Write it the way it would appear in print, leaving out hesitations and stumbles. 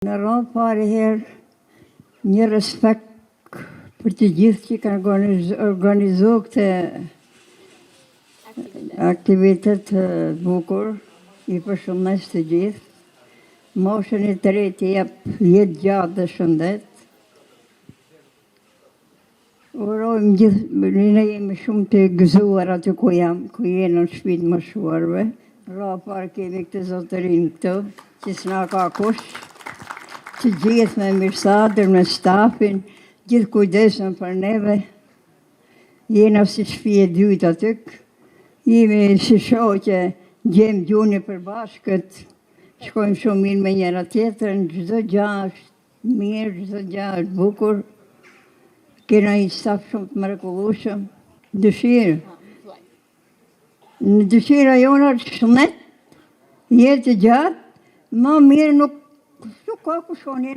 Në rrallë pari herë një respekt për të gjithë që kanë organizu këtë aktivitet bukur, i përshëndes të gjithë. Moshën e tretë jep jetë gjatë dhe shëndet. Urojmë gjithë, ne jemi shumë të gëzuar aty ku jenë në shtëpitë moshuarve. Rrallë parë kemi këtë zotërinë këtu, që s'na ka kush. Të gjithë me mirësadër, me stafin, gjithë kujdesën për neve. Jena si shtëpi e dytë aty. Jemi si shoqe, gjemë gjuni për bashkët, shkojmë shumë mirë me njëra tjetrën, çdo gjë është mirë, çdo gjë është bukur. Kena një staf shumë të mrekullueshëm. Dëshira jona është shëndet, jetë gjatë, më mirë nuk ka ku shkoni.